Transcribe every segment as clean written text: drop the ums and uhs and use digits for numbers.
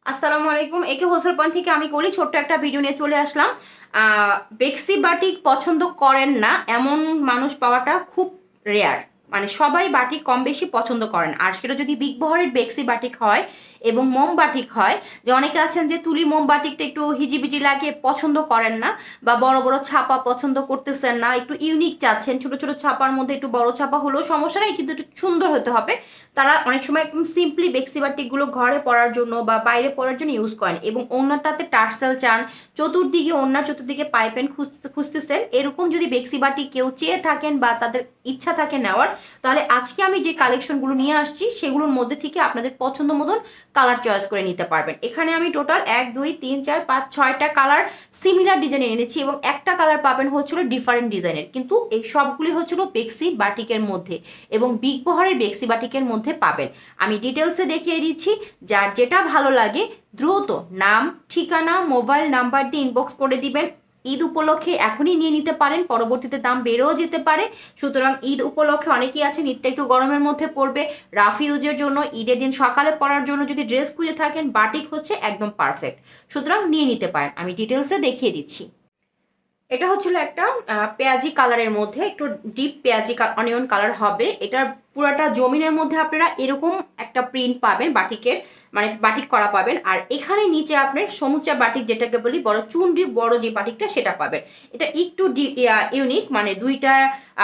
আসসালামু আলাইকুম। একে হোলসেল পয়েন্ট থেকে আমি করি ছোট্ট একটা ভিডিও নিয়ে চলে আসলাম। বেক্সি বাটিক পছন্দ করেন না এমন মানুষ পাওয়াটা খুব রেয়ার। মানে সবাই বাটিক কম বেশি পছন্দ করেন, আর সেটা যদি বিগ বহরের বেক্সি বাটিক হয় এবং মোম বাটিক হয়, যে অনেকে আছেন যে তুলি মোম বাটিকটা একটু হিজিবিজি লাগে পছন্দ করেন না, বা বড় বড় ছাপা পছন্দ করতেছেন না, একটু ইউনিক চাচ্ছেন, ছোট ছোট ছাপার মধ্যে একটু বড় ছাপা হলেও সমস্যা নেই, কিন্তু একটু সুন্দর হতে হবে। তারা অনেক সময় একদম সিম্পলি বেক্সি বাটিকগুলো ঘরে পরার জন্য বা বাইরে পরার জন্য ইউজ করেন, এবং ওড়নাটাতে টার্সেল চান, চতুর্দিকে ওড়নার চতুর্দিকে পাইপেন খুঁজতেছেন, এরকম যদি বেক্সি বাটিক কেউ চেয়ে থাকেন বা তাদের ইচ্ছা থাকে নেওয়ার, তাহলে আজকে আমি যে কালেকশনগুলো নিয়ে আসছি সেগুলোর মধ্যে থেকে আপনাদের পছন্দ মতন কালার চয়েস করে নিতে পারবেন। এখানে আমি টোটাল 1 2 3 4 5 6টা কালার সিমিলার ডিজাইনের এনেছি, এবং একটা কালার পাবেন হচ্ছিল ডিফারেন্ট ডিজাইনের, কিন্তু এই সবগুলি হচ্ছিল বেক্সি বাটিকের মধ্যে এবং বিগ বহরের বেক্সি বাটিকের মধ্যে পাবেন। আমি ডিটেলসে দেখিয়ে দিচ্ছি, যার যেটা ভালো লাগে দ্রুত নাম, ঠিকানা, মোবাইল নাম্বার দিয়ে ইনবক্স করে দিবেন। ঈদ উপলক্ষে এখনই নিয়ে নিতে পারেন, পরবর্তীতে দাম বেড়েও যেতে পারে। সুতরাং ঈদ উপলক্ষে অনেকেই আছেন ঈদটা একটু গরমের মধ্যে পড়বে, রাফ ইউজের জন্য, ঈদের দিন সকালে পরার জন্য যদি ড্রেস খুঁজে থাকেন, বাটিক হচ্ছে একদম পারফেক্ট। সুতরাং নিয়ে নিতে পারেন। আমি ডিটেলসে দেখিয়ে দিচ্ছি। এটা হচ্ছিল একটা পেঁয়াজি কালারের মধ্যে, একটু ডিপ পেঁয়াজি অনিয়ন কালার হবে। এটার পুরাটা জমিনের মধ্যে আপনারা এরকম একটা প্রিন্ট পাবেন বাটিকের, মানে বাটিক করা পাবেন। আর এখানে নিচে আপনার সমুচা বাটিক, যেটাকে বলি বড় চুনরি বড় যে বাটিকটা, সেটা পাবেন। এটা একটু ইউনিক, মানে দুইটা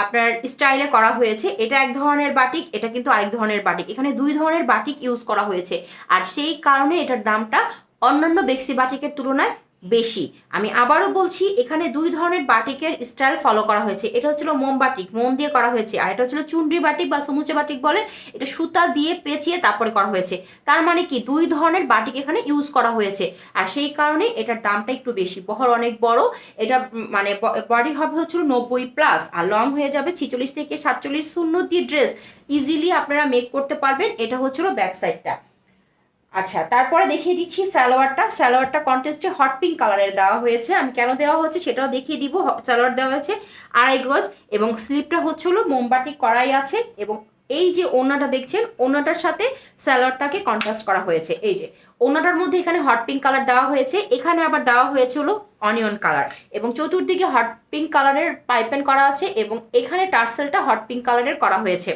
আপনার স্টাইলে করা হয়েছে। এটা এক ধরনের বাটিক, এটা কিন্তু আরেক ধরনের বাটিক। এখানে দুই ধরনের বাটিক ইউজ করা হয়েছে, আর সেই কারণে এটার দামটা অন্যান্য বেক্সি বাটিকের তুলনায় বেশি। আমি আবারও বলছি, এখানে দুই ধরনের বাটিকের স্টাইল ফলো করা হয়েছে। এটা হচ্ছিল মোম বাটিক, মোম দিয়ে করা হয়েছে, আর এটা হচ্ছিল চুনরি বাটিক বা সমুচে বাটিক বলে, এটা সুতা দিয়ে পেঁচিয়ে তারপরে করা হয়েছে। তার মানে কি দুই ধরনের বাটিক এখানে ইউজ করা হয়েছে, আর সেই কারণে এটার দামটা একটু বেশি। বহর অনেক বড়, এটা মানে বডি হবে হচ্ছিল 90+, আর লং হয়ে যাবে 46 থেকে 47। সুন্নতি ড্রেস ইজিলি আপনারা মেক করতে পারবেন। এটা হচ্ছিল ব্যাক সাইডটা। আচ্ছা, তারপরে দেখিয়ে দিচ্ছি সালোয়ারটা। সালোয়ারটা কন্টেস্টে হট পিঙ্ক কালারের দেওয়া হয়েছে। আমি কেন দেওয়া হচ্ছে সেটাও দেখিয়ে দিব। সালোয়ার দেওয়া হয়েছে 2.5 গজ, এবং স্লিপটা হচ্ছে হলো মোমবাতি করাই আছে, এবং এই যে ওড়নাটা দেখছেন, ওড়নাটার সাথে সালোয়ারটাকে কন্ট্রাস্ট করা হয়েছে। এই যে ওড়নাটার মধ্যে এখানে হট পিঙ্ক কালার দেওয়া হয়েছে, এখানে আবার দেওয়া হয়েছে হলো অনিয়ন কালার, এবং চতুর্দিকে হট পিঙ্ক কালারের পাইপেন করা আছে, এবং এখানে টার্সেলটা হট পিঙ্ক কালারের করা হয়েছে।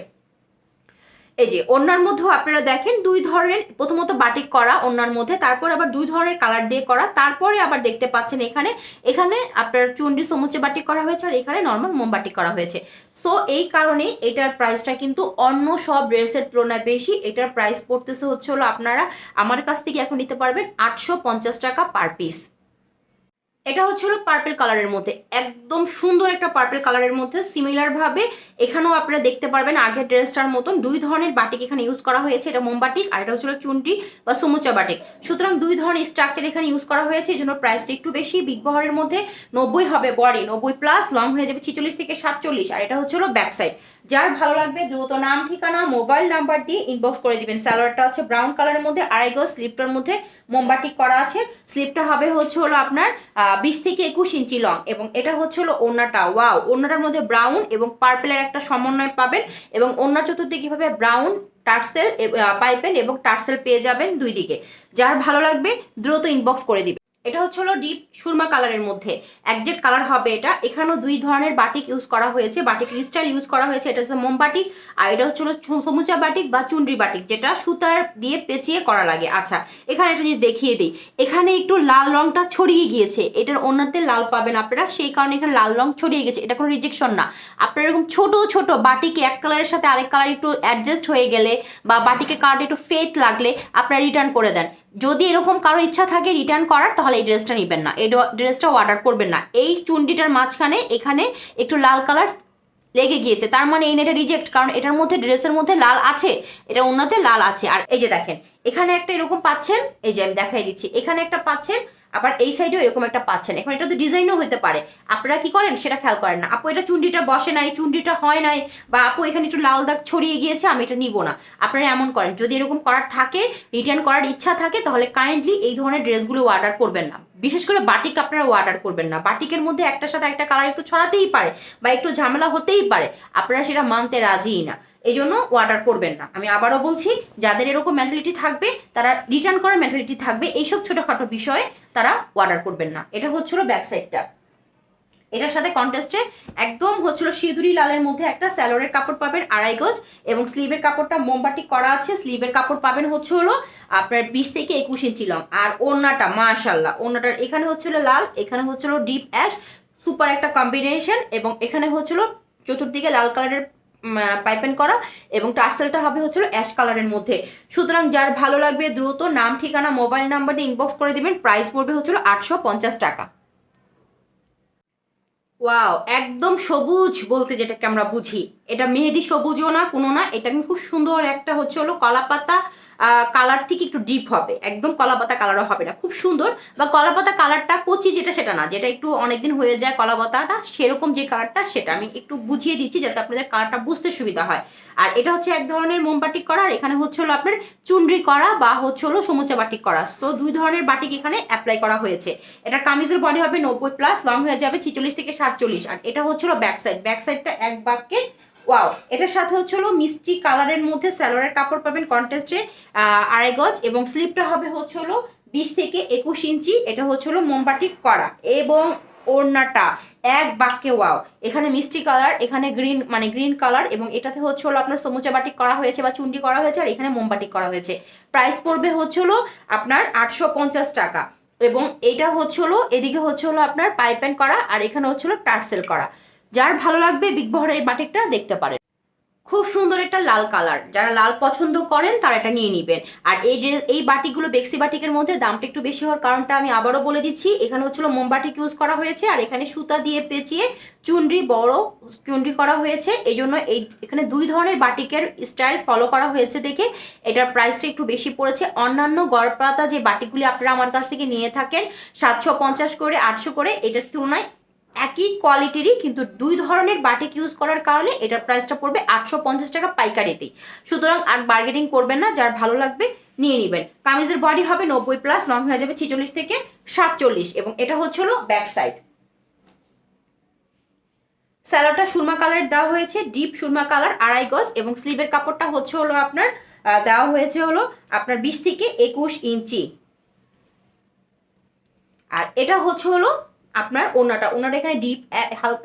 এই যে ওড়নার মধ্যেও আপনারা দেখেন দুই ধরনের, প্রথমত বাটিক করা ওড়নার মধ্যে, তারপর আবার দুই ধরনের কালার দিয়ে করা, তারপরে আবার দেখতে পাচ্ছেন এখানে এখানে আপনার চুনরি সমুচে বাটিক করা হয়েছে, আর এখানে নর্মাল মোম বাটিক করা হয়েছে। সো এই কারণে এটার প্রাইসটা কিন্তু অন্য সব ড্রেসের তুলনায় বেশি। এটার প্রাইস পড়তেছে হচ্ছে হলো, আপনারা আমার কাছ থেকে এখন নিতে পারবেন 850 টাকা পার পিস। এটা হচ্ছে হলো পার্পেল কালারের মধ্যে, একদম সুন্দর একটা পার্পেল কালারের মধ্যে। সিমিলার ভাবে এখানেও আপনারা দেখতে পারবেন আগের ড্রেসটার মতন দুই ধরনের বাটিক এখানে ইউজ করা হয়েছে। এটা মোম বাটিক, আর এটা হচ্ছে চুনটি বা সমুচা বাটিক। সুতরাং দুই ধরনের স্ট্রাকচার এখানে ইউজ করা হয়েছে, এই জন্য প্রাইসটা একটু বেশি। বিগ বহরের মধ্যে 90 হবে বডি, 90+, লং হয়ে যাবে 46 থেকে 47, আর এটা হচ্ছে হলো ব্যাক সাইড। যার ভালো লাগবে দ্রুত নাম, ঠিকানা, মোবাইল নাম্বার দিয়ে ইনবক্স করে দিবেন। সালোয়ারটা হচ্ছে ব্রাউন কালারের মধ্যে 2.5 গজ, স্লিপটার মধ্যে মোমবাটিক করা আছে। স্লিপটা হবে হচ্ছে হলো আপনার 20 থেকে 21 ইঞ্চি লং, এবং এটা হচ্ছে হলো ওড়নাটা। ওয়াও, ওড়নাটার মধ্যে ব্রাউন এবং পার্পেলের একটা সমন্বয় পাবেন, এবং ওড়নার চতুর্দিকে ভাবে ব্রাউন টার্সেল পাইপেন এবং টার্সেল পেয়ে যাবেন দুই দিকে। যার ভালো লাগবে দ্রুত ইনবক্স করে দিবেন। এটা হচ্ছে হলো ডিপ সুরমা কালারের মধ্যে, একজেক্ট কালার হবে এটা। এখানেও দুই ধরনের বাটিক ইউজ করা হয়েছে, বাটিক স্টাইল ইউজ করা হয়েছে। এটা হচ্ছে মোম বাটিক, আর এটা হচ্ছে হলো সমুচা বাটিক বা চুনরি বাটিক, যেটা সুতার দিয়ে পেঁচিয়ে করা লাগে। আচ্ছা, এখানে একটা জিনিস দেখিয়ে দিই, এখানে একটু লাল রংটা ছড়িয়ে গিয়েছে, এটার অন্যতে লাল পাবেন আপনারা, সেই কারণে এখানে লাল রং ছড়িয়ে গেছে। এটা কোনো রিজেকশন না। আপনারা এরকম ছোট ছোট বাটিকে এক কালারের সাথে আরেক কালার একটু অ্যাডজাস্ট হয়ে গেলে, বা বাটিকের কালারটা একটু ফেড লাগলে আপনারা রিটার্ন করে দেন। যদি এরকম কারো ইচ্ছা থাকে রিটার্ন করার, তাহলে এই ড্রেসটা নেবেন না, এই ড্রেসটা অর্ডার করবেন না। এই চুন্ডিটার মাঝখানে এখানে একটু লাল কালার লেগে গিয়েছে, তার মানে এই এটা রিজেক্ট, কারণ এটার মধ্যে ড্রেসের মধ্যে লাল আছে, এটা অন্যতে লাল আছে। আর এই যে দেখেন এখানে একটা এরকম পাচ্ছেন, এই যে আমি দেখাই দিচ্ছি, এখানে একটা পাচ্ছেন, আবার এই সাইডেও এরকম একটা পাচ্ছেন। এখন এটা তো ডিজাইনও হতে পারে, আপনারা কি করেন সেটা খেয়াল করেন না। আপু এটা চুন্ডিটা বসে নাই, চুন্ডিটা হয় নাই, বা আপু এখানে একটু লাল দাগ ছড়িয়ে গিয়েছে, আমি এটা নিব না। আপনারা এমন করেন, যদি এরকম করার থাকে, রিটার্ন করার ইচ্ছা থাকে, তাহলে কাইন্ডলি এই ধরনের ড্রেসগুলো অর্ডার করবেন না। বিশেষ করে বাটিক আপনারা অর্ডার করবেন না। বাটিকের মধ্যে একটার সাথে একটা কালার একটু ছড়াতেই পারে বা একটু ঝামেলা হতেই পারে, আপনারা সেটা মানতে রাজিই না, এই জন্য অর্ডার করবেন না। আমি আবারও বলছি, যাদের এরকম মেন্টালিটি থাকবে, তারা রিটার্ন করার মেন্টালিটি থাকবে, এইসব ছোটোখাটো বিষয়ে তারা অর্ডার করবেন না। এটা হচ্ছিল ব্যাক সাইডটা। এটার সাথে কন্ট্রাস্টে একদম হচ্ছিল সিঁদুরি লালের মধ্যে একটা স্যালোরের কাপড় পাবেন 2.5 গজ, এবং স্লিভের কাপড়টা মোমবাটি করা আছে। স্লিভের কাপড় পাবেন হচ্ছে হলো আপনার 20 থেকে 21 ইঞ্চি লং। আর ওড়নাটা মাশাল্লাহ, ওড়নাটার এখানে হচ্ছিল লাল, এখানে হচ্ছিল ডিপ অ্যাশ, সুপার একটা কম্বিনেশন, এবং এখানে হচ্ছিল চতুর্দিকে লাল কালারের পাইপেন করা, এবং টার্সেলটা হবে হচ্ছিল অ্যাশ কালারের মধ্যে। সুতরাং যার ভালো লাগবে দ্রুত নাম, ঠিকানা, মোবাইল নাম্বার দিয়ে ইনবক্স করে দিবেন। প্রাইস পড়বে হচ্ছিল 850 টাকা। ওয়াও, একদম সবুজ বলতে যেটাকে আমরা বুঝি, এটা মেহেদি সবুজও না কোনো না, এটা কিন্তু খুব সুন্দর একটা হচ্ছে হলো কলাপাতা কালার থেকে একটু ডিপ হবে, একদম কলাপাতা কালারও হবে না, খুব সুন্দর। বা কলাপাতা কালারটা কচি যেটা সেটা না, যেটা একটু অনেকদিন হয়ে যায় কলাপাতাটা, সেরকম যে কালারটা সেটা আমি একটু বুঝিয়ে দিচ্ছি যাতে আপনাদের কালারটা বুঝতে সুবিধা হয়। আর এটা হচ্ছে এক ধরনের মোমবাটিক করা, আর এখানে হচ্ছে হলো আপনার চুনরি করা বা হচ্ছে হলো সমুচা বাটিক করা। তো দুই ধরনের বাটিক এখানে অ্যাপ্লাই করা হয়েছে। এটা কামিজের বডি হবে 90+, লং হয়ে যাবে 46 থেকে 47। আর এটা হচ্ছে হলো ব্যাক সাইড, ব্যাক সাইডটা এক বাক্যে। ওয়াও, এটার সাথে হচ্ছে হলো মিষ্টি কালারের মধ্যে স্যালোয়ারের কাপড় পাবেন কন্ট্রাস্টে 2.5 গজ, এবং স্লিপটা হবে হচ্ছে হলো 20 থেকে 21 ইঞ্চি। এটা হচ্ছে হলো মোমবাটিক করা, এবং ওড়নাটা এক বাক্যে ওয়াও, এখানে মিষ্টি কালার, এখানে গ্রিন মানে গ্রিন কালার, এবং এটাতে হচ্ছে হলো আপনার সমুচা বাটিক করা হয়েছে বা চুন্ডি করা হয়েছে, আর এখানে মোমবাটিক করা হয়েছে। প্রাইস পড়বে হচ্ছে হলো আপনার 850 টাকা। এবং এটা হচ্ছে হলো এদিকে হচ্ছে হলো আপনার পাইপেন করা, আর এখানে হচ্ছে হলো টার্সেল করা। যার ভালো লাগবে বিগ বহরের এই বাটিকটা দেখতে পারেন, খুব সুন্দর একটা লাল কালার, যারা লাল পছন্দ করেন তারা এটা নিয়ে নেবেন। আর এই বাটিকগুলো বেক্সি বাটিকের মধ্যে দামটা একটু বেশি হওয়ার কারণটা আমি আবারও বলে দিচ্ছি। এখানে হচ্ছিল মোমবাটিক ইউজ করা হয়েছে, আর এখানে সুতা দিয়ে পেঁচিয়ে চুনরি, বড় চুনরি করা হয়েছে, এই জন্য এখানে দুই ধরনের বাটিকের স্টাইল ফলো করা হয়েছে দেখে এটার প্রাইসটা একটু বেশি পড়েছে। অন্যান্য গড়পাতা যে বাটিকগুলি আপনারা আমার কাছ থেকে নিয়ে থাকেন 750 করে 800 করে, এটার তুলনায় একই কোয়ালিটিরই, কিন্তু দুই ধরনের বাটিক ইউজ করার কারণে এটার প্রাইসটা পড়বে 850 টাকা পাইকারিতেই। সুতরাং আর বার্গেনিং করবেন না, যার ভালো লাগবে নিয়ে নেবেন। কামিজের বডি হবে 90+, লং হয়ে যাবে 46 থেকে 47, এবং এটা হচ্ছে হলো ব্যাক সাইড। স্যালোটা সুরমা কালার দেওয়া হয়েছে, ডিপ সুরমা কালার 2.5 গজ, এবং স্লিভের কাপড়টা হচ্ছে হলো আপনার দেওয়া হয়েছে হলো আপনার 20 থেকে 21 ইঞ্চি। আর এটা হচ্ছে হলো আপনার ওড়নাটা এখানে ডিপ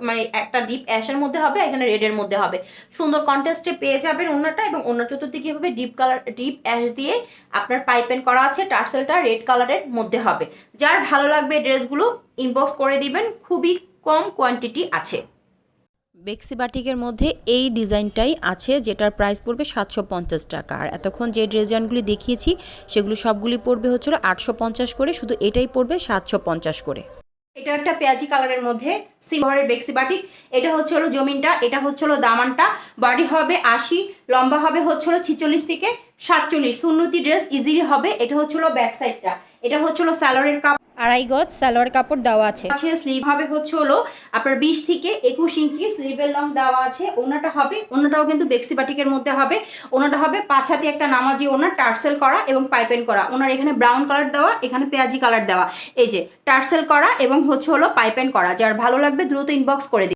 মানে একটা ডিপ অ্যাশের মধ্যে হবে, এখানে রেডের মধ্যে হবে, সুন্দর কন্ট্রাস্টে পেয়ে যাবেন ওড়নাটা। এবং ওড়নার চতুর্দিকে এভাবে ডিপ অ্যাশ দিয়ে আপনার পাইপেন করা আছে, টার্সেলটা রেড কালারের মধ্যে হবে। যার ভালো লাগবে ড্রেসগুলো ইনবক্স করে দিবেন, খুবই কম কোয়ান্টিটি আছে। বেক্সি বাটিকের মধ্যে এই ডিজাইনটাই আছে, যেটার প্রাইস পড়বে 750 টাকা। আর এতক্ষণ যে ডিজাইনগুলি দেখিয়েছি সেগুলো সবগুলি পড়বে হচ্ছিল 850 করে, শুধু এটাই পড়বে 750 করে। এটা একটা পেঁয়াজি কালারের মধ্যে সিলভারের বেক্সি বাটিক। এটা হচ্ছে হলো জমিনটা, এটা হচ্ছে হলো দামানটা। বডি হবে 80, লম্বা হবে হচ্ছে হলো 46 থেকে 47। সুন্নতি ড্রেস ইজিলি হবে। এটা হচ্ছে হলো ব্যাক সাইডটা, এটা হচ্ছে হলো স্যালোয়ারের কাপড় 2.5 গজ সালোয়ার কাপড় দেওয়া আছে। স্লিভ হবে হচ্ছে হলো আপনার 20 থেকে 21 ইঞ্চি, স্লিভের লং দেওয়া আছে। ওনাটাও কিন্তু বেক্সি বাটিকের মধ্যে হবে। ওনাটা হবে 5 হাতি একটা নামাজি ওনার, টার্সেল করা এবং পাইপেন করা। ওনার এখানে ব্রাউন কালার দেওয়া, এখানে পেঁয়াজি কালার দেওয়া, এই যে টার্সেল করা এবং হচ্ছে হলো পাইপেন করা। যার ভালো লাগবে দ্রুত ইনবক্স করে দিন।